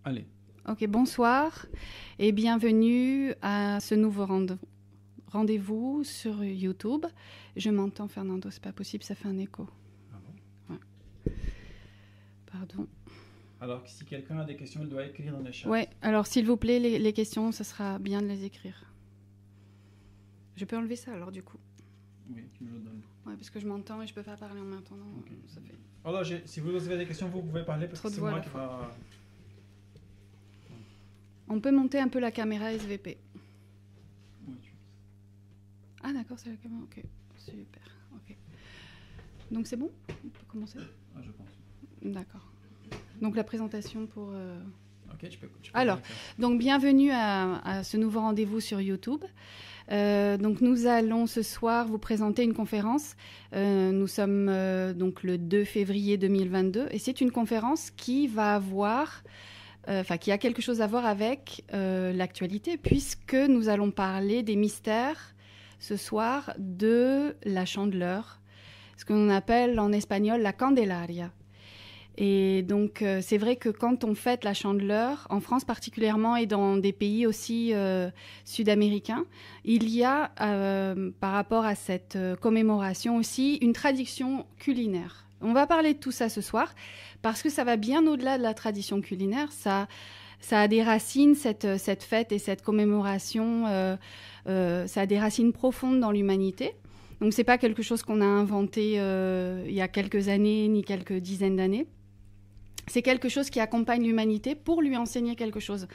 Allez. Ok, bonsoir et bienvenue à ce nouveau rendez-vous sur YouTube. Je m'entends, Fernando, c'est pas possible, ça fait un écho. Ah bon? Ouais. Pardon. Alors, si quelqu'un a des questions, il doit écrire dans les chats. Ouais, alors s'il vous plaît, les questions, ça sera bien de les écrire. Je peux enlever ça alors du coup? Oui, tu me le donnes. Ouais, parce que je m'entends et je peux pas parler en même temps. Non, Okay. Ça fait... Alors, si vous avez des questions, vous pouvez parler parce Trop que de c'est voix moi à la qui fois. va... On peut monter un peu la caméra SVP. Oui, Ah d'accord, c'est la caméra, ok. Super, ok. Donc c'est bon? On peut commencer? Ah, je pense. D'accord. Donc la présentation pour... Ok, tu peux Alors, donc bienvenue à ce nouveau rendez-vous sur YouTube. Donc nous allons ce soir vous présenter une conférence. Nous sommes donc le 2 février 2022 et c'est une conférence qui va avoir... qui a quelque chose à voir avec l'actualité, puisque nous allons parler des mystères ce soir de la Chandeleur, ce que l'on appelle en espagnol la Candelaria. Et donc, c'est vrai que quand on fête la Chandeleur, en France particulièrement et dans des pays aussi sud-américains, il y a, par rapport à cette commémoration aussi, une tradition culinaire. On va parler de tout ça ce soir, parce que ça va bien au-delà de la tradition culinaire. Ça a des racines, cette fête et cette commémoration, ça a des racines profondes dans l'humanité. Donc, c'est pas quelque chose qu'on a inventé il y a quelques années, ni quelques dizaines d'années. C'est quelque chose qui accompagne l'humanité pour lui enseigner quelque chose.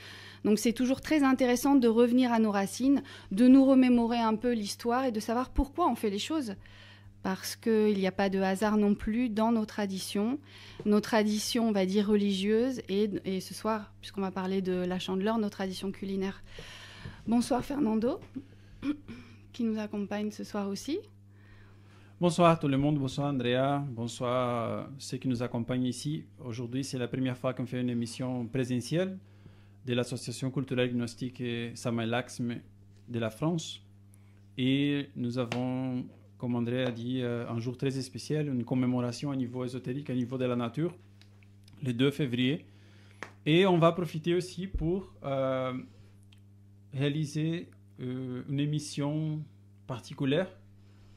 Donc c'est toujours très intéressant de revenir à nos racines, de nous remémorer un peu l'histoire et de savoir pourquoi on fait les choses. Parce qu'il n'y a pas de hasard non plus dans nos traditions, on va dire, religieuses, et ce soir, puisqu'on va parler de la Chandeleur, nos traditions culinaires. Bonsoir Fernando, qui nous accompagne ce soir aussi. Bonsoir tout le monde, bonsoir Andrea, bonsoir ceux qui nous accompagnent ici. Aujourd'hui, c'est la première fois qu'on fait une émission présentielle de l'Association culturelle gnostique Samael Laxmi de la France. Et nous avons, comme Andrea a dit, un jour très spécial, une commémoration à niveau ésotérique, à niveau de la nature, le 2 février. Et on va profiter aussi pour réaliser une émission particulière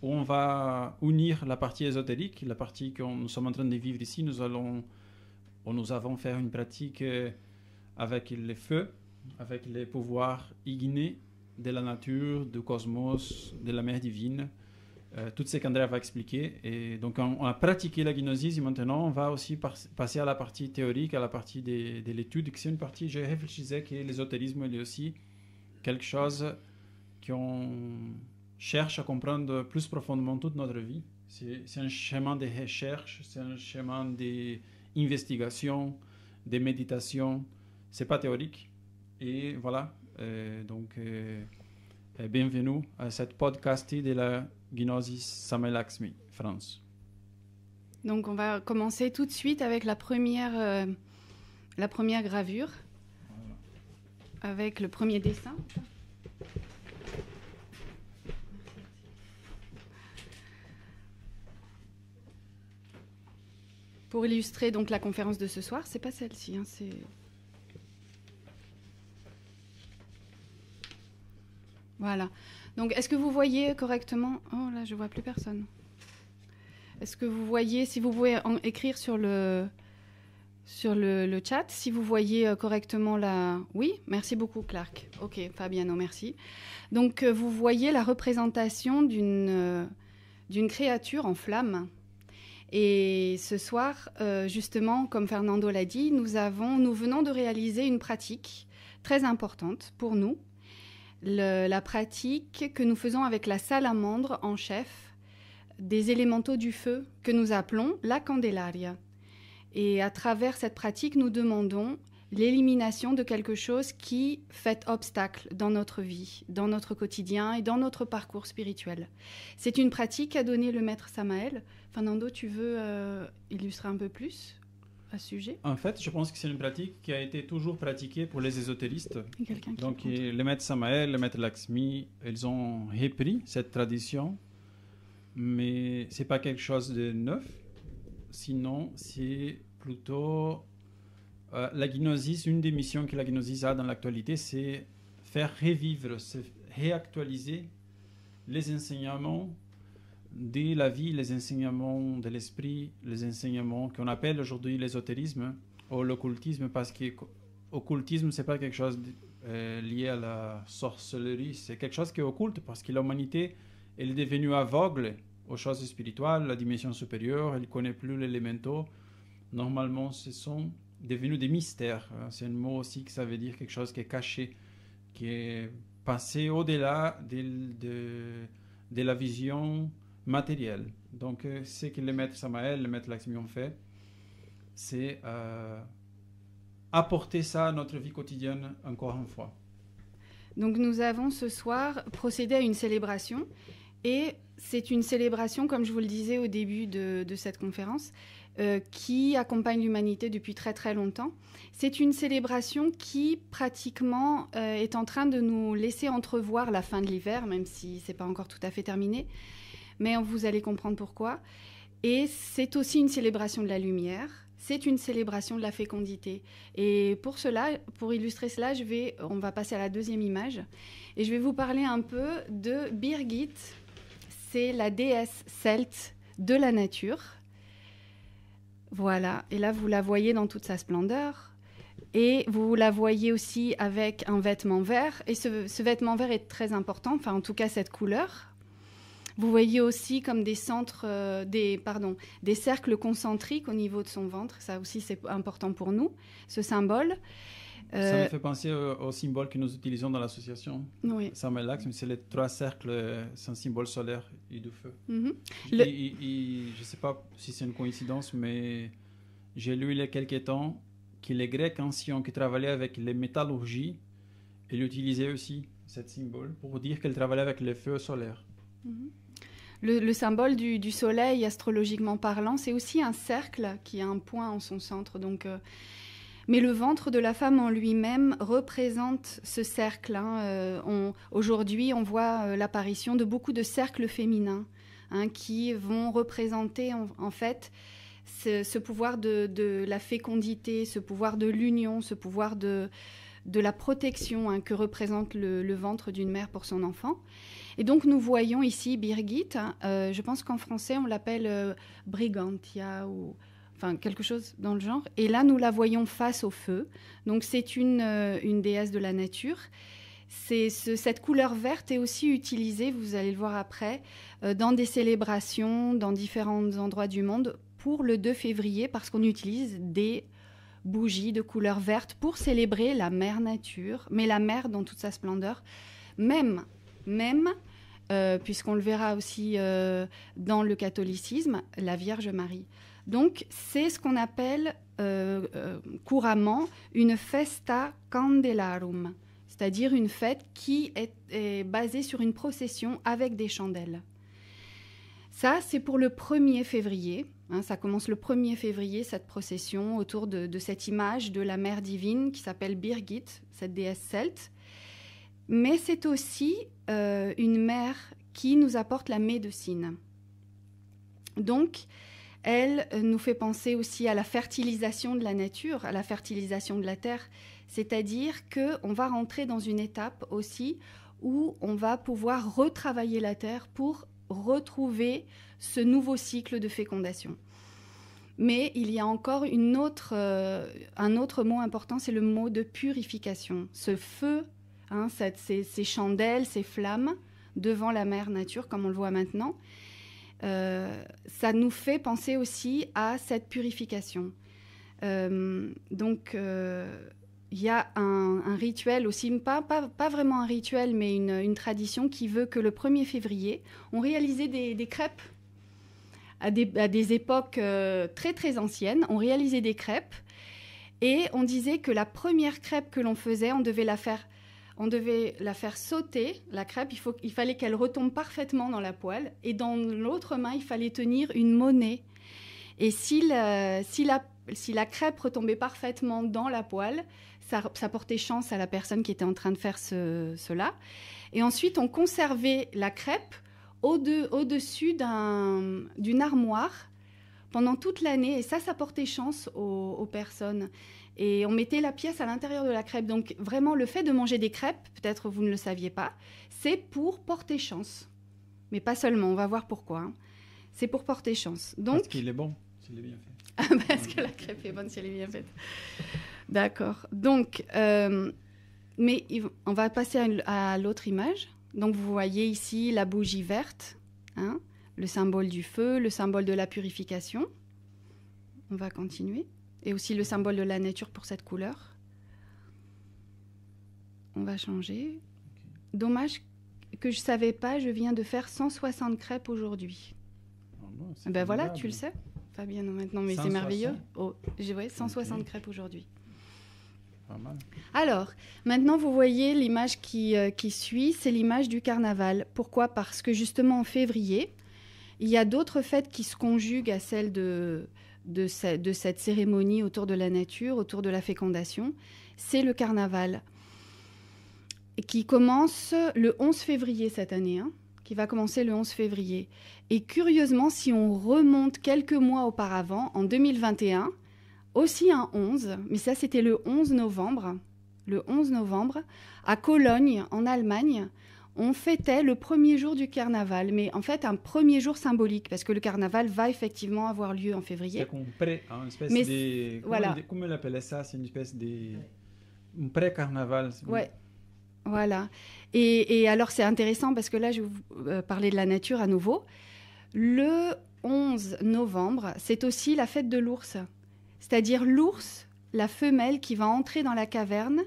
où on va unir la partie ésotérique, la partie que nous sommes en train de vivre ici. Nous avons fait une pratique avec les feux, avec les pouvoirs ignés de la nature, du cosmos, de la mer divine, tout ce qu'Andrea va expliquer. Et donc on a pratiqué la gnosis et maintenant on va aussi passer à la partie théorique, à la partie de l'étude, qui c'est une partie, je réfléchissais que l'ésotérisme est aussi quelque chose qu'on cherche à comprendre plus profondément toute notre vie. C'est un chemin de recherche, c'est un chemin d'investigation, de méditation. C'est pas théorique. Et voilà. Donc, bienvenue à cette podcast de la Gnosis Samael Laxmi, France. Donc, on va commencer tout de suite avec la première gravure, voilà, avec le premier dessin. Pour illustrer donc la conférence de ce soir, c'est pas celle-ci, hein, c'est... Voilà. Donc, est-ce que vous voyez correctement? Oh là, je vois plus personne. Est-ce que vous voyez, si vous pouvez écrire sur le chat, si vous voyez correctement la... Oui, merci beaucoup, Clark. Ok, Fabiano, merci. Donc, vous voyez la représentation d'une créature en flamme. Et ce soir, justement, comme Fernando l'a dit, nous venons de réaliser une pratique très importante pour nous. La pratique que nous faisons avec la salamandre en chef des élémentaux du feu que nous appelons la Candelaria. Et à travers cette pratique, nous demandons l'élimination de quelque chose qui fait obstacle dans notre vie, dans notre quotidien et dans notre parcours spirituel. C'est une pratique qu'a donnée le maître Samael. Fernando, tu veux illustrer un peu plus à ce sujet? En fait, je pense que c'est une pratique qui a été toujours pratiquée pour les ésotéristes. Donc, le maître Samael, le maître Laxmi, ils ont repris cette tradition, mais c'est pas quelque chose de neuf. Sinon, c'est plutôt la Gnosis, une des missions que la Gnosis a dans l'actualité, c'est faire revivre, c'est réactualiser les enseignements de la vie, les enseignements de l'esprit, les enseignements qu'on appelle aujourd'hui l'ésotérisme ou l'occultisme, parce que l'occultisme, ce n'est pas quelque chose lié à la sorcellerie, c'est quelque chose qui est occulte, parce que l'humanité, elle est devenue aveugle aux choses spirituelles, la dimension supérieure, elle ne connaît plus les élémentaux. Normalement, ce sont devenus des mystères. C'est un mot aussi que ça veut dire quelque chose qui est caché, qui est passé au-delà de la vision matérielle. Donc, ce que le maître Samael, le maître Laxmi ont fait, c'est apporter ça à notre vie quotidienne encore une fois. Donc, nous avons ce soir procédé à une célébration. Et c'est une célébration, comme je vous le disais au début de cette conférence, qui accompagne l'humanité depuis très très longtemps. C'est une célébration qui pratiquement est en train de nous laisser entrevoir la fin de l'hiver, même si ce n'est pas encore tout à fait terminé. Mais vous allez comprendre pourquoi. Et c'est aussi une célébration de la lumière. C'est une célébration de la fécondité. Et pour cela, pour illustrer cela, on va passer à la deuxième image. Et je vais vous parler un peu de Birgit. C'est la déesse celte de la nature. Voilà. Et là, vous la voyez dans toute sa splendeur. Et vous la voyez aussi avec un vêtement vert. Et ce vêtement vert est très important, enfin en tout cas cette couleur. Vous voyez aussi comme des cercles concentriques au niveau de son ventre. Ça aussi, c'est important pour nous, ce symbole. Ça me fait penser au symbole que nous utilisons dans l'association. Oui. Samael Laxmi, c'est les 3 cercles, c'est un symbole solaire et du feu. Mm-hmm. Je ne sais pas si c'est une coïncidence, mais j'ai lu il y a quelques temps que les Grecs anciens qui travaillaient avec les métallurgies, ils utilisaient aussi ce symbole pour dire qu'ils travaillaient avec le feu solaire. Mm-hmm. Le symbole du soleil, astrologiquement parlant, c'est aussi un cercle qui a un point en son centre. Donc, mais le ventre de la femme en lui-même représente ce cercle. Aujourd'hui, on voit l'apparition de beaucoup de cercles féminins qui vont représenter en fait ce pouvoir de la fécondité, ce pouvoir de l'union, ce pouvoir de la protection que représente le ventre d'une mère pour son enfant. Et donc, nous voyons ici Birgit. Je pense qu'en français, on l'appelle Brigantia ou enfin quelque chose dans le genre. Et là, nous la voyons face au feu. Donc, c'est une déesse de la nature. Cette couleur verte est aussi utilisée, vous allez le voir après, dans des célébrations, dans différents endroits du monde, pour le 2 février, parce qu'on utilise des bougies de couleur verte pour célébrer la mère nature, mais la mère dans toute sa splendeur, même puisqu'on le verra aussi dans le catholicisme, la Vierge Marie. Donc, c'est ce qu'on appelle couramment une festa candelarum, c'est-à-dire une fête qui est basée sur une procession avec des chandelles. Ça, c'est pour le 1er février. Ça commence le 1er février, cette procession, autour de cette image de la mère divine qui s'appelle Birgit, cette déesse celte. Mais c'est aussi une mère qui nous apporte la médecine. Donc, elle nous fait penser aussi à la fertilisation de la nature, à la fertilisation de la terre. C'est-à-dire qu'on va rentrer dans une étape aussi où on va pouvoir retravailler la terre pour retrouver ce nouveau cycle de fécondation. Mais il y a encore un autre mot important, c'est le mot de purification. Ce feu, ces chandelles, ces flammes devant la mère nature, comme on le voit maintenant, ça nous fait penser aussi à cette purification. Donc, il y a un rituel aussi, pas vraiment un rituel, mais une tradition qui veut que le 1er février, on réalisait des crêpes. À des époques très très anciennes, on réalisait des crêpes et on disait que la première crêpe que l'on faisait, on devait la faire sauter, la crêpe, il fallait qu'elle retombe parfaitement dans la poêle et dans l'autre main, il fallait tenir une monnaie. Et si la crêpe retombait parfaitement dans la poêle, ça portait chance à la personne qui était en train de faire cela. Et ensuite, on conservait la crêpe au-dessus d'une armoire pendant toute l'année. Et ça portait chance aux personnes. et on mettait la pièce à l'intérieur de la crêpe. Donc vraiment, le fait de manger des crêpes, peut-être vous ne le saviez pas, c'est pour porter chance. Mais pas seulement, on va voir pourquoi. Hein. C'est pour porter chance. Donc, parce qu'il est bon, s'il est bien fait. Parce que la crêpe est bonne si elle est bien faite. D'accord. Donc, mais on va passer à l'autre image. Donc, vous voyez ici la bougie verte, hein, le symbole du feu, le symbole de la purification. On va continuer. Et aussi le symbole de la nature pour cette couleur. On va changer. Dommage que je ne savais pas, je viens de faire 160 crêpes aujourd'hui. Oh non, Ben voilà, tu le sais. Fabien, maintenant, mais 160. c'est merveilleux. Oh, j'ai 160 crêpes aujourd'hui. Pas mal. Alors, maintenant, vous voyez l'image qui suit, c'est l'image du carnaval. Pourquoi ? Parce que justement, en février, il y a d'autres fêtes qui se conjuguent à celle de cette cérémonie autour de la nature, autour de la fécondation. C'est le carnaval qui commence le 11 février cette année, hein, qui va commencer le 11 février. Et curieusement, si on remonte quelques mois auparavant, en 2021, aussi un 11, mais ça c'était le 11 novembre. Le 11 novembre, à Cologne, en Allemagne, on fêtait le premier jour du carnaval, mais en fait un premier jour symbolique, parce que le carnaval va effectivement avoir lieu en février. C'est qu'on pré, une espèce Mais de... voilà. Comment on appelle ça? C'est une espèce de... Un pré-carnaval. Ouais. Voilà. Et alors, c'est intéressant parce que là, je vais vous parler de la nature à nouveau. Le 11 novembre, c'est aussi la fête de l'ours. C'est-à-dire l'ours, la femelle qui va entrer dans la caverne,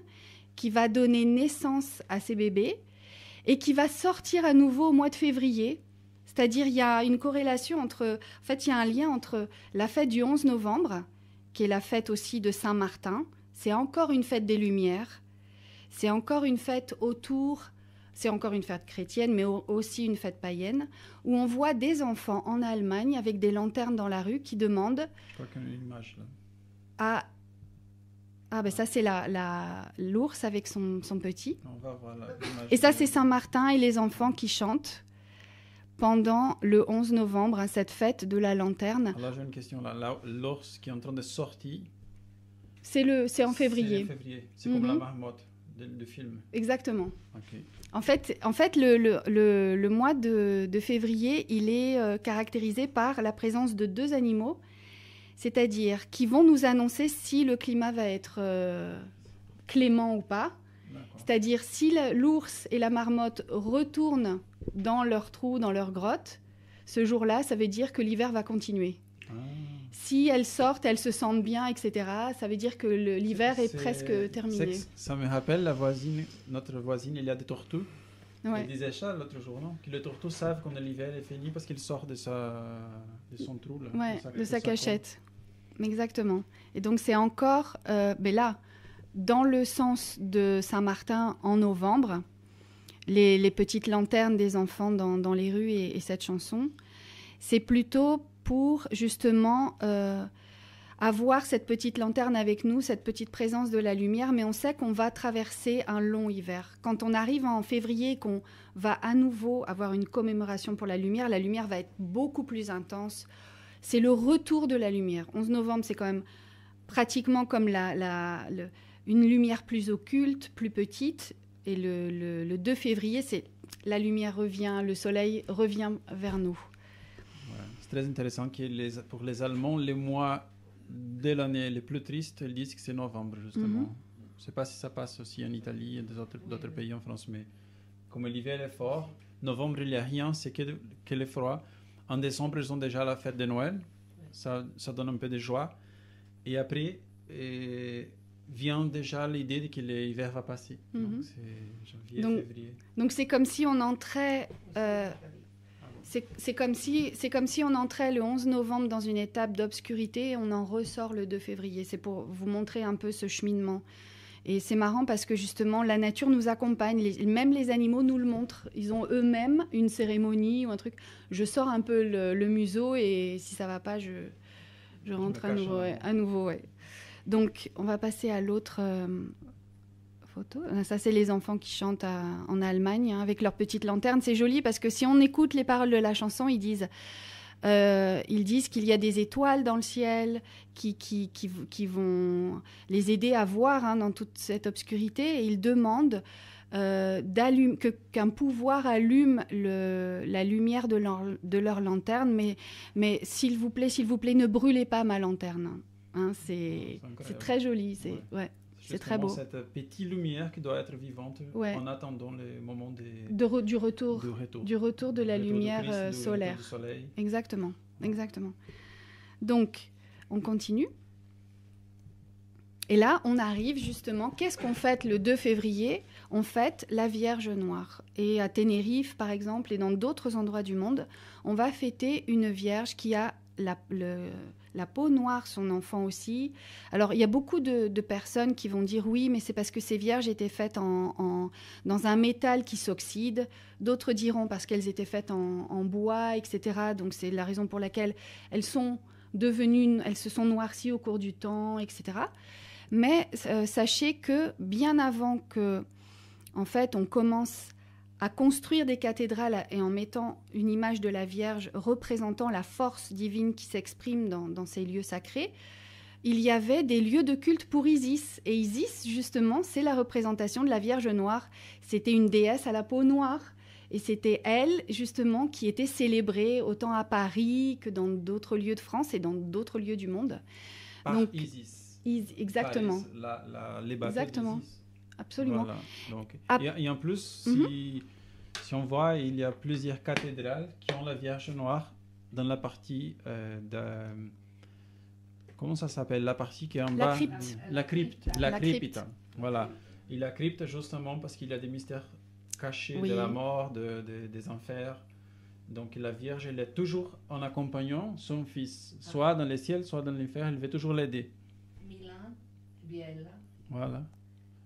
qui va donner naissance à ses bébés et qui va sortir à nouveau au mois de février. C'est-à-dire, il y a une corrélation entre... En fait, il y a un lien entre la fête du 11 novembre, qui est la fête aussi de Saint-Martin. C'est encore une fête des Lumières. C'est encore une fête autour, c'est encore une fête chrétienne, mais aussi une fête païenne, où on voit des enfants en Allemagne avec des lanternes dans la rue qui demandent... Je crois qu'il y a une image là. Ah ben ça c'est l'ours avec son petit. On va voir l'image. Et ça c'est Saint-Martin et les enfants qui chantent pendant le 11 novembre, à cette fête de la lanterne. Alors j'ai une question là. L'ours qui est en train de sortir... C'est en février. C'est en février. C'est comme la marmotte du film. Exactement. Okay. En fait le mois de février, il est caractérisé par la présence de deux animaux, c'est-à-dire qui vont nous annoncer si le climat va être clément ou pas. C'est-à-dire si l'ours et la marmotte retournent dans leur trou, dans leur grotte, ce jour-là, ça veut dire que l'hiver va continuer. Ah. Si elles sortent, elles se sentent bien, etc., ça veut dire que l'hiver est presque terminé. Ça me rappelle notre voisine, il y a des tortues. Ouais. Elle disait ça l'autre jour, non? Que les tortues savent quand l'hiver est fini parce qu'il sort de son trou. Là, de sa cachette. Exactement. Et donc c'est encore, mais là, dans le sens de Saint-Martin en novembre, les petites lanternes des enfants dans les rues et cette chanson, c'est plutôt pour justement avoir cette petite lanterne avec nous, cette petite présence de la lumière, mais on sait qu'on va traverser un long hiver. Quand on arrive en février et qu'on va à nouveau avoir une commémoration pour la lumière va être beaucoup plus intense. C'est le retour de la lumière. 11 novembre, c'est quand même pratiquement comme une lumière plus occulte, plus petite. Et le 2 février, c'est la lumière revient, le soleil revient vers nous. C'est très intéressant que pour les Allemands, les mois de l'année les plus tristes, ils disent que c'est novembre, justement. Je ne sais pas si ça passe aussi en Italie et d'autres pays en France, mais comme l'hiver est fort, novembre, il n'y a rien, c'est que le froid. En décembre, ils ont déjà la fête de Noël. Ça donne un peu de joie. Et après, vient déjà l'idée que l'hiver va passer. Donc, c'est janvier, février. Donc, c'est comme si on entrait... C'est comme si on entrait le 11 novembre dans une étape d'obscurité et on en ressort le 2 février. C'est pour vous montrer un peu ce cheminement. Et c'est marrant parce que justement, la nature nous accompagne. Même les animaux nous le montrent. Ils ont eux-mêmes une cérémonie ou un truc. Je sors un peu le museau et si ça ne va pas, je rentre à nouveau. Ouais. Donc, on va passer à l'autre... photo. Ça, c'est les enfants qui chantent en Allemagne avec leurs petites lanternes. C'est joli parce que si on écoute les paroles de la chanson, ils disent Ils disent qu'il y a des étoiles dans le ciel qui vont les aider à voir dans toute cette obscurité. Et ils demandent qu'un pouvoir allume la lumière de leur lanterne. Mais s'il vous plaît, ne brûlez pas ma lanterne. C'est très joli. C'est très beau. Cette petite lumière qui doit être vivante en attendant le moment du retour de la lumière solaire. Du soleil. Exactement. Donc, on continue. Et là, on arrive justement, qu'est-ce qu'on fête le 2 février ? On fête la Vierge Noire. Et à Tenerife, par exemple, et dans d'autres endroits du monde, on va fêter une Vierge qui a la peau noire, son enfant aussi. Alors, il y a beaucoup de personnes qui vont dire oui, mais c'est parce que ces vierges étaient faites dans un métal qui s'oxyde. D'autres diront parce qu'elles étaient faites en bois, etc. Donc, c'est la raison pour laquelle elles se sont noircies au cours du temps, etc. Mais sachez que bien avant que, en fait, on commence à construire des cathédrales et en mettant une image de la Vierge représentant la force divine qui s'exprime dans ces lieux sacrés, il y avait des lieux de culte pour Isis. Et Isis, justement, c'est la représentation de la Vierge Noire. C'était une déesse à la peau noire. Et c'était elle, justement, qui était célébrée autant à Paris que dans d'autres lieux de France et dans d'autres lieux du monde. Donc, Isis. Exactement. Les baptêmes exactement. d'Isis. Absolument. Voilà. Donc, et en plus, si on voit, il y a plusieurs cathédrales qui ont la Vierge Noire dans la partie comment ça s'appelle ? La partie qui est en bas. La crypte. La crypte. Voilà. Et la crypte, justement, parce qu'il y a des mystères cachés de la mort, des enfers. Donc la Vierge, elle est toujours en accompagnant son fils, soit dans les ciels, soit dans l'enfer, elle veut toujours l'aider. Milan, Biella. Voilà.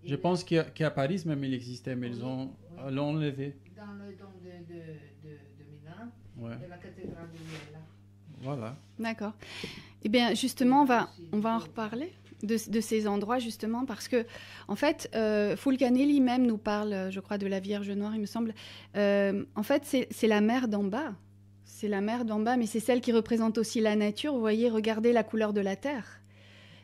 Je pense qu'à Paris même il existait, mais ils l'ont enlevé. Dans le don de Milan, de la cathédrale de Biella. Voilà. D'accord. Eh bien, justement, on va en reparler de ces endroits, justement, parce que, en fait, Fulcanelli même nous parle, je crois, de la Vierge Noire, il me semble. En fait, c'est la mer d'en bas. C'est la mer d'en bas, mais c'est celle qui représente aussi la nature. Vous voyez, regardez la couleur de la terre.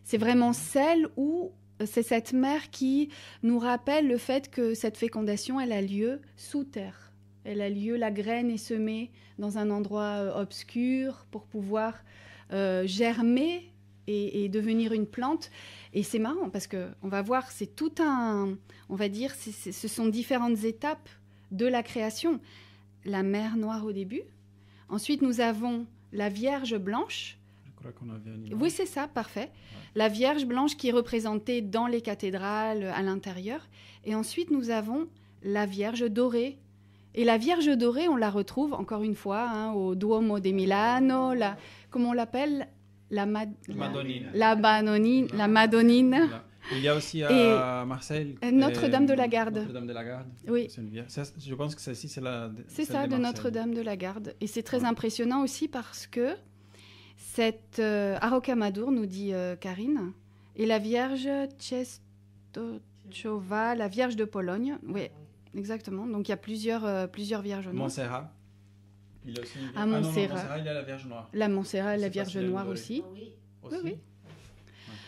C'est vraiment celle où... C'est cette mer qui nous rappelle le fait que cette fécondation, elle a lieu sous terre. Elle a lieu, la graine est semée dans un endroit obscur pour pouvoir germer et devenir une plante. Et c'est marrant parce qu'on va voir, c'est tout un... On va dire, ce sont différentes étapes de la création. La mer Noire au début. Ensuite, nous avons la Vierge Blanche. Oui, c'est ça, parfait. Ouais. La Vierge Blanche qui est représentée dans les cathédrales à l'intérieur. Et ensuite, nous avons la Vierge Dorée. Et la Vierge Dorée, on la retrouve, encore une fois, au Duomo de Milano, comment on l'appelle ? La Madonnine. La Madonnine. Il y a aussi à Marseille... Notre-Dame de la Garde. Notre-Dame de la Garde. Oui. Je pense que celle-ci, c'est la... C'est ça, de Notre-Dame de la Garde. Et c'est très impressionnant aussi parce que cette Arocamadour, nous dit Karine, et la Vierge Czestochowa, la Vierge de Pologne. Oui, exactement. Donc il y a plusieurs Vierges noires. Montserrat. Il y a aussi une... À Montserrat. Montserrat, il y a la Vierge Noire. La Montserrat, la Vierge Noire aussi. Oui. Oui.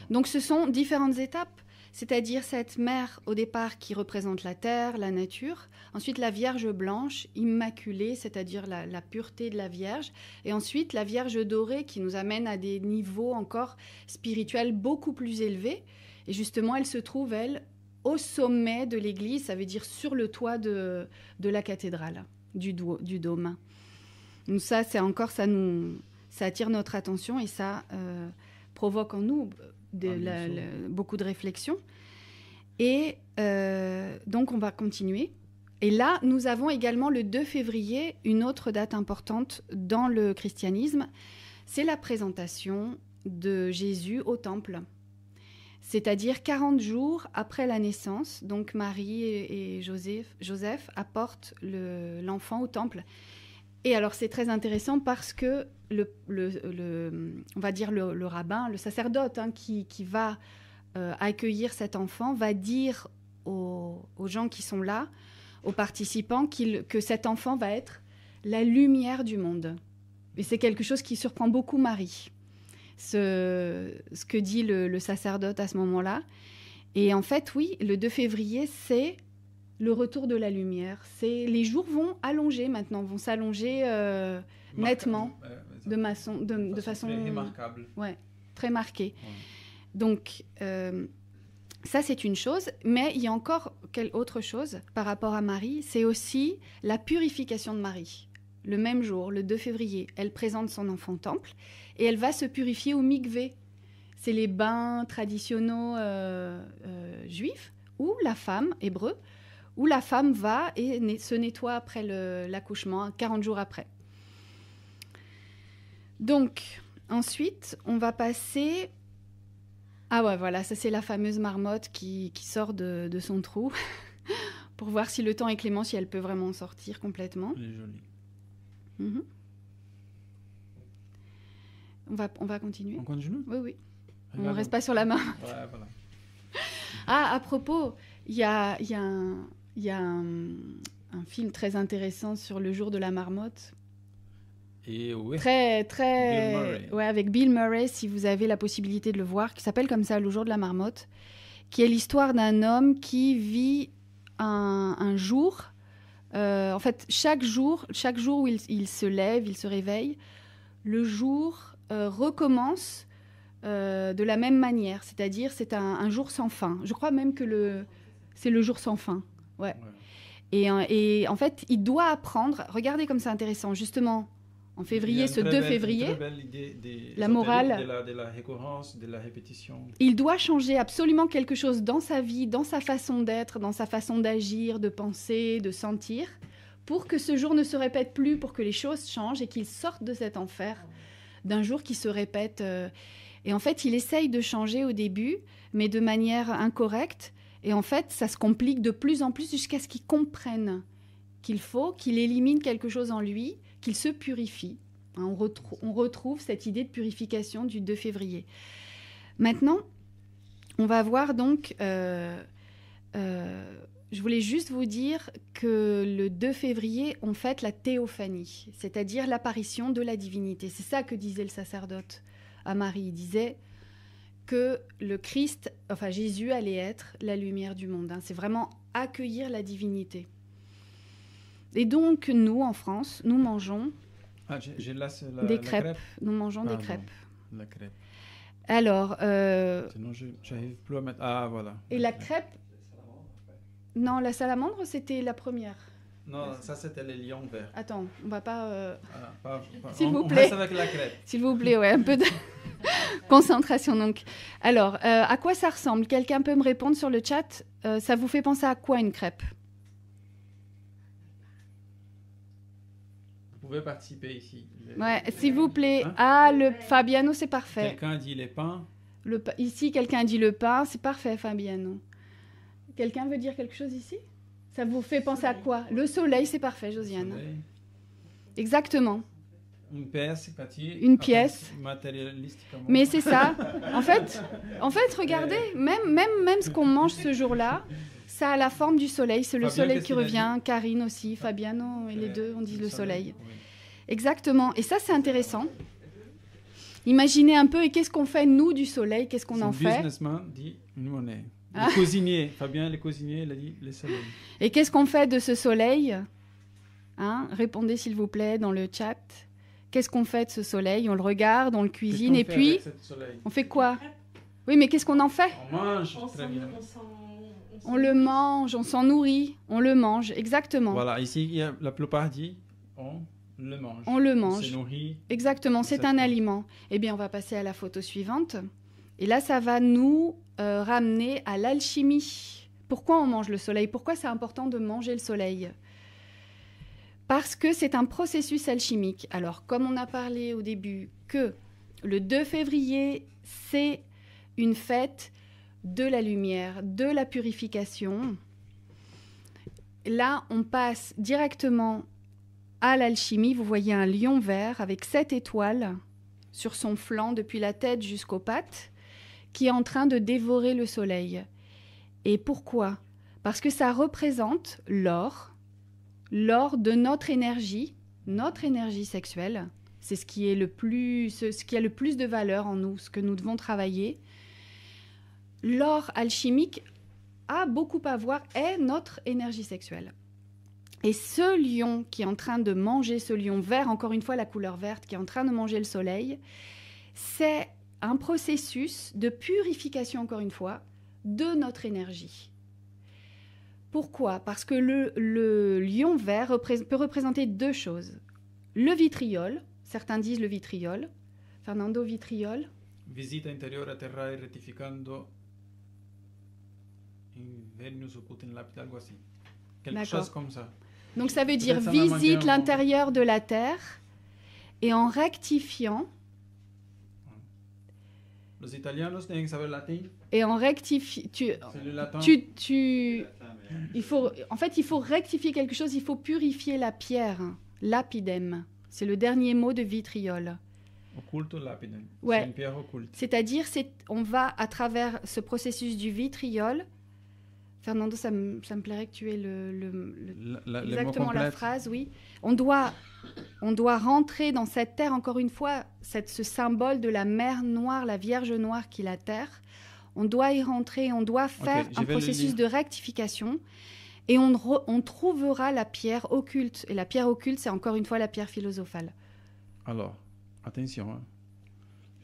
Donc ce sont différentes étapes. C'est-à-dire cette mère, au départ, qui représente la terre, la nature. Ensuite, la Vierge blanche, immaculée, c'est-à-dire la pureté de la Vierge. Et ensuite, la Vierge dorée, qui nous amène à des niveaux encore spirituels beaucoup plus élevés. Et justement, elle se trouve, elle, au sommet de l'église, ça veut dire sur le toit de la cathédrale, du dôme. Donc ça, c'est encore, ça attire notre attention et ça provoque en nous beaucoup de réflexions. Et donc, on va continuer. Et là, nous avons également le 2 février, une autre date importante dans le christianisme. C'est la présentation de Jésus au temple. C'est-à-dire 40 jours après la naissance. Donc, Marie et Joseph apportent l'enfant au temple. Et alors, c'est très intéressant parce que on va dire le rabbin, le sacerdote qui va accueillir cet enfant, va dire aux gens qui sont là, aux participants, que cet enfant va être la lumière du monde. Et c'est quelque chose qui surprend beaucoup Marie, ce que dit le sacerdote à ce moment-là. Et en fait, oui, le 2 février, c'est le retour de la lumière. Les jours vont allonger maintenant, vont s'allonger nettement, de façon remarquable. Ouais, très marquée. Ouais. Donc, ça, c'est une chose. Mais il y a encore autre chose par rapport à Marie. C'est aussi la purification de Marie. Le même jour, le 2 février, elle présente son enfant au temple et elle va se purifier au mikvé. C'est les bains traditionnels juifs où la femme, hébreu, où la femme va et se nettoie après l'accouchement, 40 jours après. Donc, ensuite, on va passer... Ah ouais, voilà, ça c'est la fameuse marmotte qui sort de son trou pour voir si le temps est clément, si elle peut vraiment sortir complètement. Elle est jolie. Mm-hmm. On va continuer. On continue? Oui, oui. On ne Regarde. reste pas sur la main. Ouais, voilà. Ah, à propos, il y a un film très intéressant sur le jour de la marmotte. Et oui. Très, Bill Murray. ouais, avec Bill Murray, si vous avez la possibilité de le voir, qui s'appelle comme ça, Le jour de la marmotte, qui est l'histoire d'un homme qui vit un jour. En fait, chaque jour où il se lève, il se réveille, le jour recommence de la même manière. C'est-à-dire, c'est un jour sans fin. Je crois même que c'est le jour sans fin. Ouais. Et en fait, il doit apprendre. Regardez comme c'est intéressant. Justement, en février, ce 2 février, une très belle idée la morale, de la récurrence, de la répétition. Il doit changer absolument quelque chose dans sa vie, dans sa façon d'être, dans sa façon d'agir, de penser, de sentir, pour que ce jour ne se répète plus, pour que les choses changent et qu'il sorte de cet enfer d'un jour qui se répète. Et en fait, il essaye de changer au début, mais de manière incorrecte. Et en fait, ça se complique de plus en plus jusqu'à ce qu'il comprenne qu'il élimine quelque chose en lui, qu'il se purifie. On retrouve cette idée de purification du 2 février. Maintenant, on va voir donc... je voulais juste vous dire que le 2 février, on fête la théophanie, c'est-à-dire l'apparition de la divinité. C'est ça que disait le sacerdote à Marie. Il disait que le Christ, enfin Jésus, allait être la lumière du monde. C'est vraiment accueillir la divinité. Et donc, nous, en France, nous mangeons des crêpes. Crêpe. Nous mangeons des crêpes. La crêpe. Alors... Sinon, j'arrive plus à mettre... Ah, voilà. Et la crêpe... Non, la salamandre, c'était la première. Non, ça, c'était les lions verts. Attends, on va pas... S'il vous plaît. plaît. On reste avec la crêpe. S'il vous plaît, ouais, un peu de concentration. Donc, alors, à quoi ça ressemble? Quelqu'un peut me répondre sur le chat? Ça vous fait penser à quoi une crêpe? Vous pouvez participer ici. Ouais, s'il vous plaît. Hein? Ah, le Fabiano, c'est parfait. Quelqu'un dit les pains. Ici, quelqu'un dit le pain. C'est parfait, Fabiano. Quelqu'un veut dire quelque chose ici? Ça vous fait penser à quoi? Le soleil, c'est parfait, Josiane. Soleil. Exactement. Une pièce, c'est parti. Une pièce. Matérialistiquement. Mais c'est ça. En fait, regardez, même ce qu'on mange ce jour-là, ça a la forme du soleil. C'est le Fabien, soleil qu'est-ce qui qu'il a revient. dit? Karine aussi, Fabiano, et les deux, on dit le soleil. Oui. Exactement. Et ça, c'est intéressant. Imaginez un peu, et qu'est-ce qu'on fait, nous, du soleil? Qu'est-ce qu'on en Le fait? businessman dit une monnaie. Ah. Le cuisinier, Fabien, le cuisinier, il a dit le soleil. Et qu'est-ce qu'on fait de ce soleil? Répondez, s'il vous plaît, dans le chat. Qu'est-ce qu'on fait de ce soleil? On le regarde, on le cuisine, et puis... On fait quoi? Oui, mais qu'est-ce qu'on en fait? On mange, très bien. On le mange, on s'en nourrit, on le mange, exactement. Voilà, ici, la plupart dit on le mange. On le On mange. se nourrit. Exactement, c'est un aliment. Eh bien, on va passer à la photo suivante. Et là, ça va nous ramener à l'alchimie. Pourquoi on mange le soleil? Pourquoi c'est important de manger le soleil? Parce que c'est un processus alchimique. Alors, comme on a parlé au début que le 2 février, c'est une fête de la lumière, de la purification. Là, on passe directement à l'alchimie. Vous voyez un lion vert avec 7 étoiles sur son flanc, depuis la tête jusqu'aux pattes, qui est en train de dévorer le soleil. Et pourquoi? Parce que ça représente l'or de notre énergie sexuelle, C'est ce qui a le plus de valeur en nous, ce que nous devons travailler. L'or alchimique a beaucoup à voir, est notre énergie sexuelle. Et ce lion qui est en train de manger, ce lion vert, encore une fois la couleur verte, qui est en train de manger le soleil, c'est un processus de purification, encore une fois, de notre énergie. Pourquoi ? Parce que le lion vert peut représenter deux choses. Le vitriol, certains disent le vitriol. Fernando, vitriol. Visita interior a terra rectificando in Venus occulta in lapide, algo así. Quelque chose comme ça. Donc ça veut dire visite l'intérieur de la terre et en rectifiant. Los italianos tienen que saber latin. Et en rectifiant, il faut rectifier quelque chose, il faut purifier la pierre, lapidem. C'est le dernier mot de vitriol. Occulto lapidem. Ouais. C'est une pierre occulte. C'est-à-dire, on va à travers ce processus du vitriol. Fernando, ça me plairait que tu aies exactement la phrase, oui. On doit rentrer dans cette terre, encore une fois, ce symbole de la mer noire, la Vierge noire qui est la terre. On doit y rentrer, on doit faire un processus de rectification et on trouvera la pierre occulte. Et la pierre occulte, c'est encore une fois la pierre philosophale. Alors, attention, hein.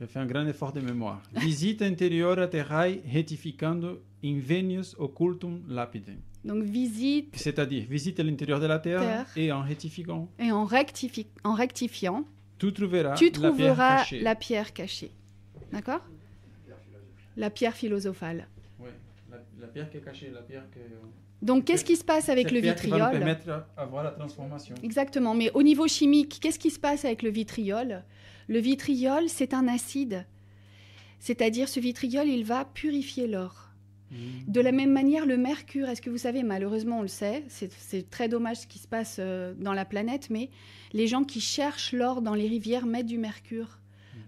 Je fais un grand effort de mémoire. Visita interior terrae retificando in Venus occultum lapidem. Donc visite. C'est-à-dire visite l'intérieur de la terre. Et en rectifiant. Et en rectifiant. Tu trouveras la pierre cachée. D'accord ? La pierre philosophale. Oui, la pierre qui est cachée, la pierre que... Donc, qu'est-ce qui se passe avec le vitriol ? Qui va nous permettre d'avoir la transformation. Exactement. Mais au niveau chimique, qu'est-ce qui se passe avec le vitriol ? Le vitriol, c'est un acide. C'est-à-dire, ce vitriol, il va purifier l'or. De la même manière, le mercure, est-ce que vous savez, malheureusement, on le sait, c'est très dommage ce qui se passe dans la planète, mais les gens qui cherchent l'or dans les rivières mettent du mercure.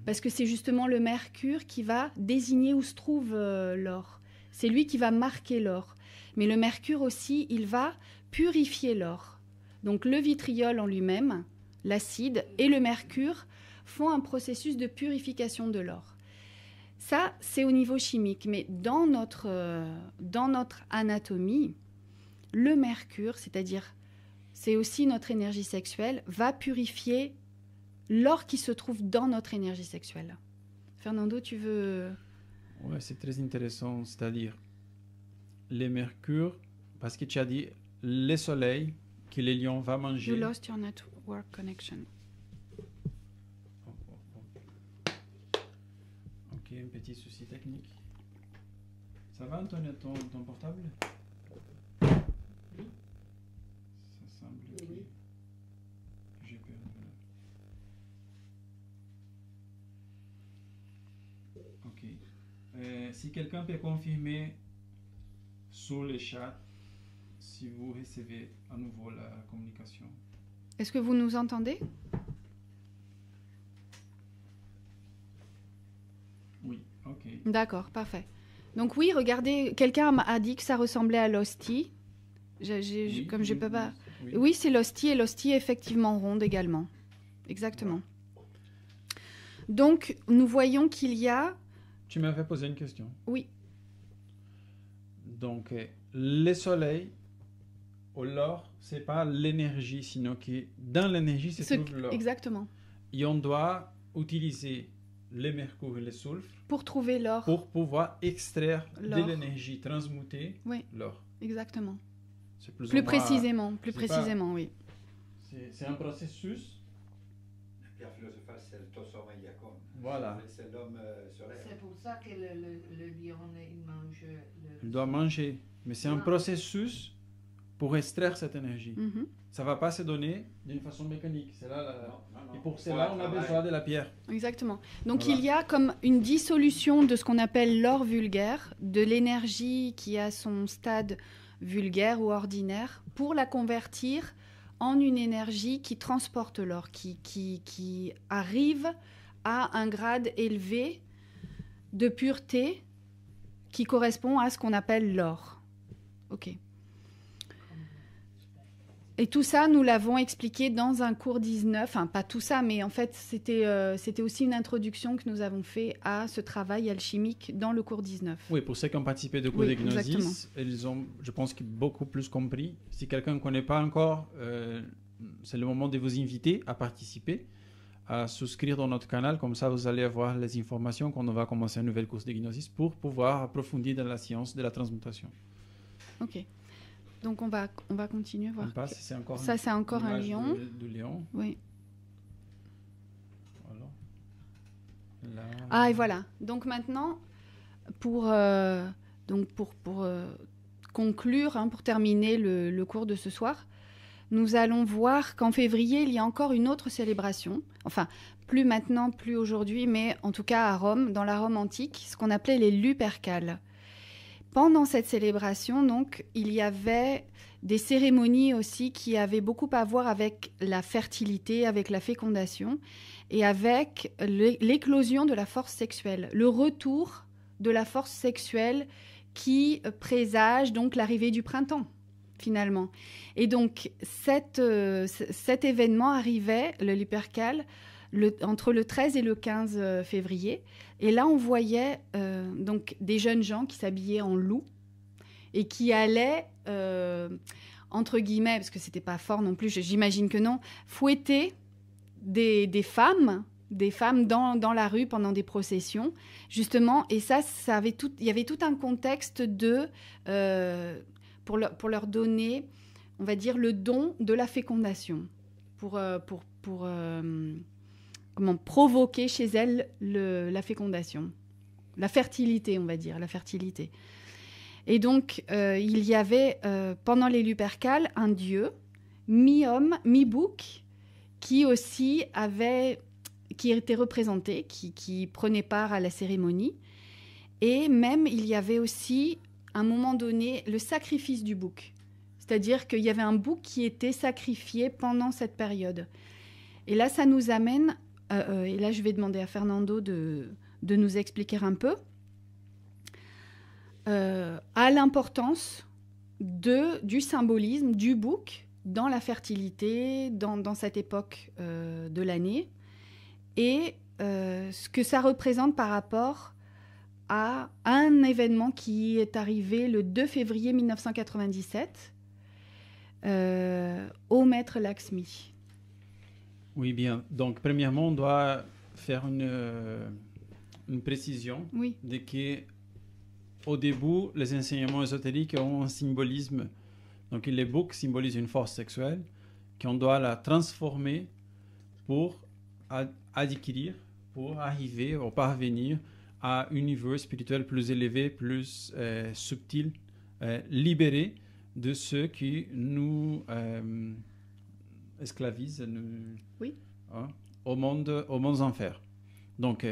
Parce que c'est justement le mercure qui va désigner où se trouve l'or. C'est lui qui va marquer l'or. Mais le mercure aussi, il va purifier l'or. Donc le vitriol en lui-même, l'acide et le mercure font un processus de purification de l'or. Ça, c'est au niveau chimique. Mais dans notre anatomie, le mercure, c'est-à-dire, c'est aussi notre énergie sexuelle, va purifier l'or qui se trouve dans notre énergie sexuelle. Fernando, tu veux... Oui, c'est très intéressant. C'est-à-dire, les mercures, parce que tu as dit le soleil que les lions vont manger. You lost your network connection. Ok, un petit souci technique. Ça va, Antoine, ton portable? Ça semble que j'ai perdu. Ok. Si quelqu'un peut confirmer sur le chat si vous recevez à nouveau la communication. Est-ce que vous nous entendez? Oui, ok. D'accord, parfait. Donc oui, regardez, quelqu'un a dit que ça ressemblait à l'hostie. Comme je peux pas... Oui, c'est l'hostie, et l'hostie est effectivement ronde également. Exactement. Donc, nous voyons qu'il y a... Tu m'avais posé une question. Oui. Donc, le soleil ou l'or, c'est pas l'énergie, sinon que dans l'énergie se trouve l'or. Exactement. Et on doit utiliser le mercure et le soufre pour trouver l'or. Pour pouvoir extraire de l'énergie, transmuter l'or. Exactement. Plus précisément, oui. C'est un processus. La pierre philosophale, c'est le Tosoma Iacon. Voilà. C'est l'homme solaire. C'est pour ça que le lion, il mange... Il doit manger. Mais c'est un processus pour extraire cette énergie. Ça ne va pas se donner d'une façon mécanique. C'est là Et pour cela, on a besoin de la pierre. Exactement. Donc, il y a comme une dissolution de ce qu'on appelle l'or vulgaire, de l'énergie qui a son stade vulgaire ou ordinaire, pour la convertir en une énergie qui transporte l'or, qui arrive à un grade élevé de pureté qui correspond à ce qu'on appelle l'or. Ok. Et tout ça, nous l'avons expliqué dans un cours 19. Enfin, pas tout ça, mais en fait, c'était aussi une introduction que nous avons fait à ce travail alchimique dans le cours 19. Oui, pour ceux qui ont participé au cours Oui, de Gnosis, ils ont, je pense, beaucoup plus compris. Si quelqu'un ne connaît pas encore, c'est le moment de vous inviter à participer, à souscrire dans notre canal. Comme ça, vous allez avoir les informations quand on va commencer un nouvel cours de Gnosis pour pouvoir approfondir dans la science de la transmutation. Ok. Donc on va continuer voir. On passe, c'est encore ça, c'est encore un lion. De lion. Oui. Voilà. Là. Ah, et voilà. Donc maintenant, pour conclure, pour terminer le cours de ce soir, nous allons voir qu'en février, il y a encore une autre célébration. Enfin, plus maintenant, plus aujourd'hui, mais en tout cas à Rome, dans la Rome antique, ce qu'on appelait les Lupercales. Pendant cette célébration, donc, il y avait des cérémonies aussi qui avaient beaucoup à voir avec la fertilité, avec la fécondation et avec l'éclosion de la force sexuelle, le retour de la force sexuelle qui présage donc l'arrivée du printemps, finalement. Et donc, cet événement arrivait, le Lupercal, entre le 13 et le 15 février. Et là, on voyait donc des jeunes gens qui s'habillaient en loup et qui allaient, entre guillemets, parce que c'était pas fort non plus, j'imagine que non, fouetter des femmes dans la rue pendant des processions, justement. Et ça avait il y avait tout un contexte pour leur donner, on va dire, le don de la fécondation, pour provoquer chez elles la fécondation, la fertilité, on va dire, la fertilité. Et donc, il y avait, pendant les Lupercales, un dieu, mi-homme, mi-bouc, qui était représenté, qui prenait part à la cérémonie. Et même, il y avait aussi, à un moment donné, le sacrifice du bouc. C'est-à-dire qu'il y avait un bouc qui était sacrifié pendant cette période. Et là, ça nous amène... et là, je vais demander à Fernando de nous expliquer un peu à l'importance du symbolisme du bouc dans la fertilité, dans cette époque de l'année, et ce que ça représente par rapport à un événement qui est arrivé le 2 février 1997 au maître Lakshmi. Oui, bien. Donc, premièrement, on doit faire une précision de que, au début, les enseignements ésotériques ont un symbolisme. Donc, les boucs symbolisent une force sexuelle qu'on doit la transformer pour adquirir, pour arriver ou parvenir à un niveau spirituel plus élevé, plus subtil, libéré de ceux qui nous esclavisent au monde enfer. Donc,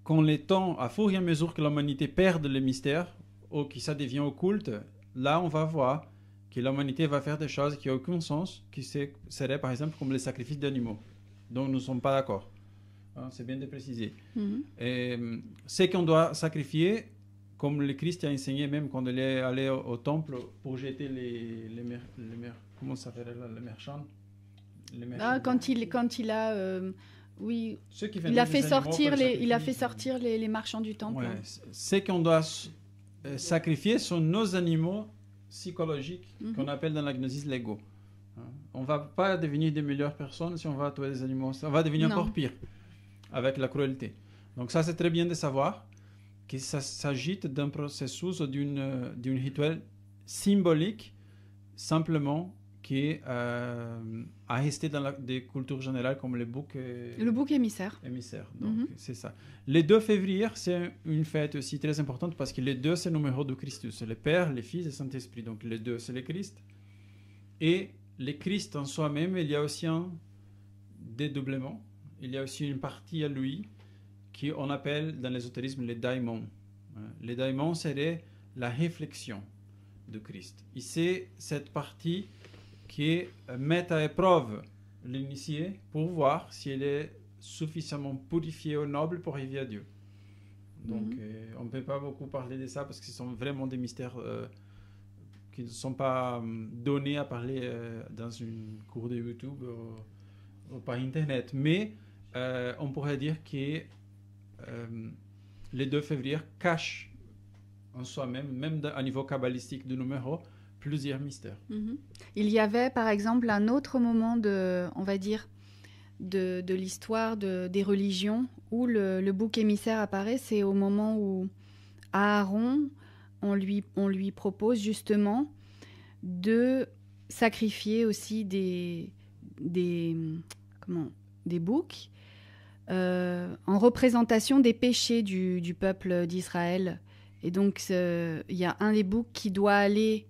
quand les temps, à fur et à mesure que l'humanité perd le mystère ou que ça devient occulte, là, on va voir que l'humanité va faire des choses qui n'ont aucun sens, qui seraient par exemple comme les sacrifices d'animaux. Donc, nous ne sommes pas d'accord. C'est bien de préciser. Et, c'est qu'on doit sacrifier, comme le Christ a enseigné même quand il est allé au temple pour jeter les comment ça s'appelle là, les marchands. Quand il a il a fait sortir les marchands du temple. Ouais, ce qu'on doit sacrifier sont nos animaux psychologiques, qu'on appelle dans la gnosis l'ego. On ne va pas devenir de meilleures personnes si on va tuer des animaux. On va devenir encore pire avec la cruauté. Donc ça, c'est très bien de savoir qu'il s'agit d'un processus ou d'une rituel symbolique simplement qui a resté dans des cultures générales comme le bouc émissaire. Donc, c'est ça. Le 2 février, c'est une fête aussi très importante parce que le 2, c'est le numéro de Christus. C'est le Père, le Fils et le Saint-Esprit. Donc, le 2, c'est le Christ. Et le Christ en soi-même, il y a aussi un dédoublement. Il y a aussi une partie à lui qu'on appelle dans l'ésotérisme les daimons. Les daimons serait la réflexion de Christ. Et c'est cette partie qui met à épreuve l'initié pour voir s'il est suffisamment purifié ou noble pour arriver à Dieu. Donc, on ne peut pas beaucoup parler de ça parce que ce sont vraiment des mystères qui ne sont pas donnés à parler dans une cours de YouTube ou par Internet. Mais on pourrait dire que les 2 février cachent en soi-même, même à niveau kabbalistique de numéro, plusieurs mystères. Il y avait par exemple un autre moment on va dire, de l'histoire des religions où le bouc émissaire apparaît. C'est au moment où Aaron, on lui propose justement de sacrifier aussi des boucs en représentation des péchés du peuple d'Israël. Et donc il y a un des boucs qui doit aller,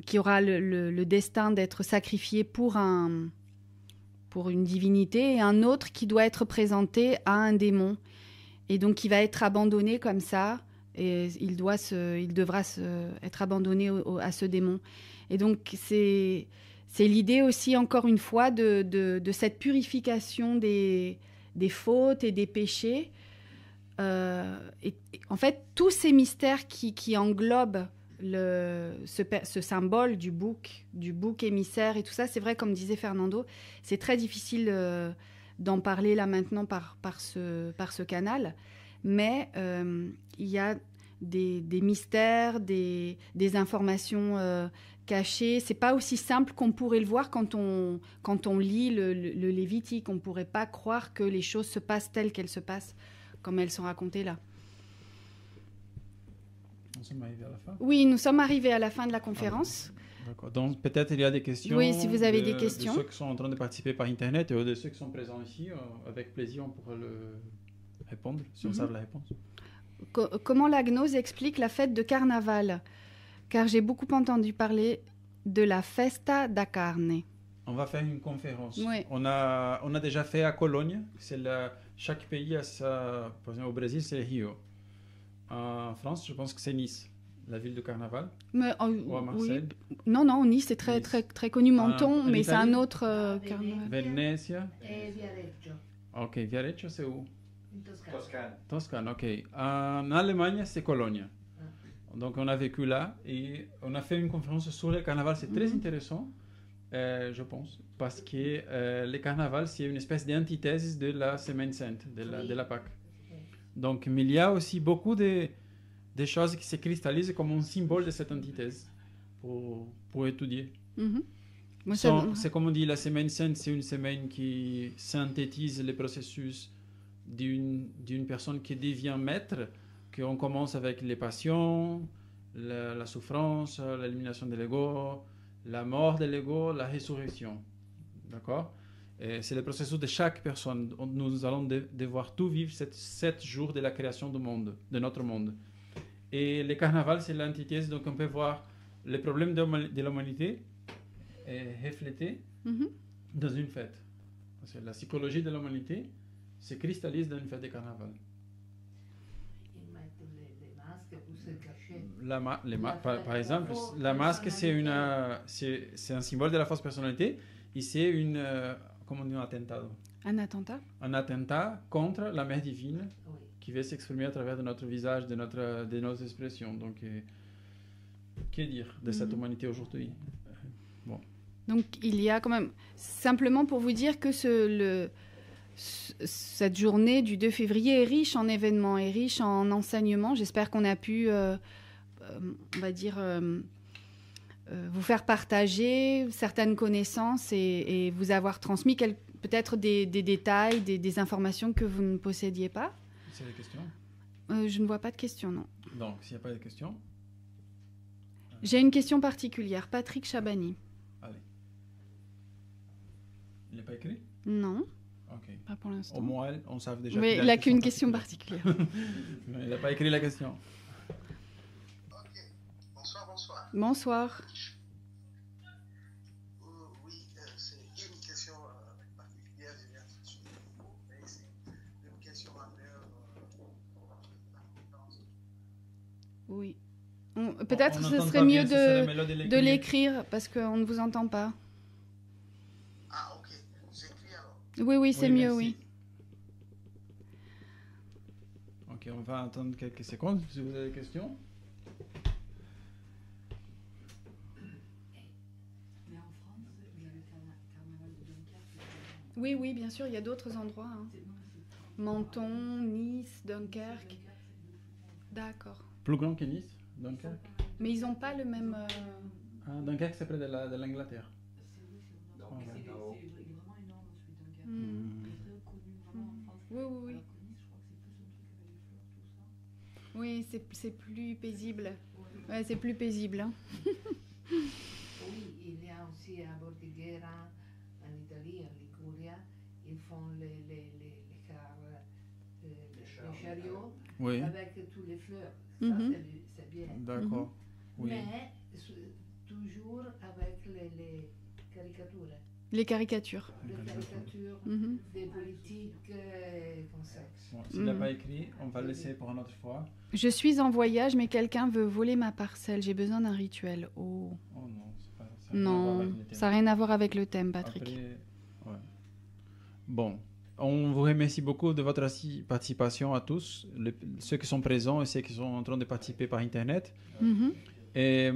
qui aura le destin d'être sacrifié pour une divinité, et un autre qui doit être présenté à un démon. Et donc il va être abandonné comme ça, et il devra être abandonné à ce démon. Et donc c'est l'idée aussi, encore une fois, de cette purification des fautes et des péchés. Et en fait, tous ces mystères qui englobent ce symbole du bouc émissaire et tout ça, c'est vrai, comme disait Fernando, c'est très difficile d'en parler là maintenant par ce canal, mais il y a des mystères, des informations cachées. C'est pas aussi simple qu'on pourrait le voir quand on lit le Lévitique. On pourrait pas croire que les choses se passent telles qu'elles se passent, comme elles sont racontées là. Nous sommes arrivés à la fin. Oui, nous sommes arrivés à la fin de la conférence. D'accord. Donc peut-être il y a des questions. Oui, si vous avez des questions. De ceux qui sont en train de participer par Internet et de ceux qui sont présents ici, avec plaisir, on pourra le répondre, si on sait la réponse. Comment la gnose explique la fête de carnaval? Car j'ai beaucoup entendu parler de la Festa da Carne. On va faire une conférence. Oui. On a déjà fait à Cologne. Chaque pays a sa... Par exemple, au Brésil, c'est Rio. En France, je pense que c'est Nice, la ville de carnaval. Ou à Marseille. Oui. Non, Nice, c'est très, très, très connu. Menton, mais c'est un autre carnaval. Venezia. Et Viareggio. Ok, Viareggio, c'est où? Toscane. Toscane, ok. En Allemagne, c'est Cologne. Donc, on a vécu là et on a fait une conférence sur le carnaval. C'est très intéressant, je pense, parce que le carnaval, c'est une espèce d'antithèse de la Semaine Sainte, de la Pâque. Donc, mais il y a aussi beaucoup de choses qui se cristallisent comme un symbole de cette antithèse pour étudier. C'est comme on dit, la Semaine Sainte, c'est une semaine qui synthétise le processus d'une personne qui devient maître, qu'on commence avec les passions, la souffrance, l'élimination de l'ego, la mort de l'ego, la résurrection. D'accord? C'est le processus de chaque personne. Nous allons devoir tout vivre 7 jours de la création du monde, de notre monde. Et le carnaval, c'est l'antithèse. Donc, on peut voir les problèmes de l'humanité reflétés dans une fête. Parce que la psychologie de l'humanité se cristallise dans une fête de carnaval. Ils mettent les masques pour se cacher. Par exemple, la masque, c'est un symbole de la fausse personnalité. Et c'est comment on dit, un attentat. Un attentat? Un attentat contre la mère divine qui veut s'exprimer à travers de notre visage, de nos expressions. Donc, que dire de cette humanité aujourd'hui? Bon. Donc, il y a quand même... Simplement pour vous dire que cette journée du 2 février est riche en événements, est riche en enseignements. J'espère qu'on a pu, on va dire... vous faire partager certaines connaissances et vous avoir transmis peut-être des détails, des informations que vous ne possédiez pas. C'est des questions? Je ne vois pas de questions, non. Donc, s'il n'y a pas de questions... J'ai une question particulière. Patrick Chabani. Allez. Il n'est pas écrit? Non. Ok. Pas pour l'instant. Au moins, on savait déjà. Mais il n'a qu'une question particulière. Il n'a pas écrit la question. Ok. Bonsoir. Bonsoir. Oui, c'est une question particulière, mais c'est une question majeure. Oui. Peut-être ce serait mieux de l'écrire parce qu'on ne vous entend pas. Ah, ok. J'écris alors. Oui, c'est mieux, oui. Ok, on va attendre quelques secondes si vous avez des questions. Oui, oui, bien sûr, il y a d'autres endroits. Hein. Menton, Nice, Dunkerque. D'accord. Plus grand que Nice, Dunkerque. Mais ils n'ont pas le même... Ah, Dunkerque, c'est près de l'Angleterre. C'est vraiment énorme, celui de Dunkerque. Mm. Il est très connu vraiment en France. Oui, oui, oui. Alors que Nice, je crois que c'est plus un truc avec les fleurs, tout ça. Oui, c'est plus paisible. Ouais, c'est plus paisible. Hein. Oui, il y a aussi à Bordighera, en Italie, en Liguria, ils font les chariots Oui. avec toutes les fleurs. Ça, Mhm. c'est bien. D'accord. Oui. Mais toujours avec les caricatures. Les caricatures. Les caricatures Mhm. des politiques comme ça. Bon, s'il n'a pas écrit, on va le laisser pour une autre fois. Je suis en voyage, mais quelqu'un veut voler ma parcelle. J'ai besoin d'un rituel. Oh. Oh non, ça n'a rien à voir Non, avec le thème. ça n'a rien à voir avec le thème, Patrick. Après, ouais. Bon, on vous remercie beaucoup de votre participation à tous, ceux qui sont présents et ceux qui sont en train de participer par Internet. Mhm. Et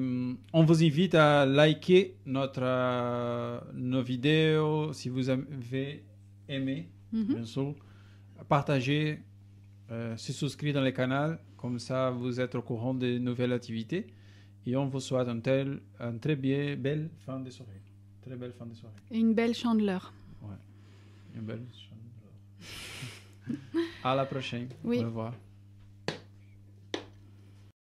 on vous invite à liker nos vidéos si vous avez aimé, Mhm. bien sûr. Partager, se souscrire dans le canal, comme ça vous êtes au courant des nouvelles activités. Et on vous souhaite une très belle fin de soirée. Très belle fin de soirée. Et une belle chandeleur. Ouais. Une belle chandeleur. À la prochaine. Oui. Au revoir.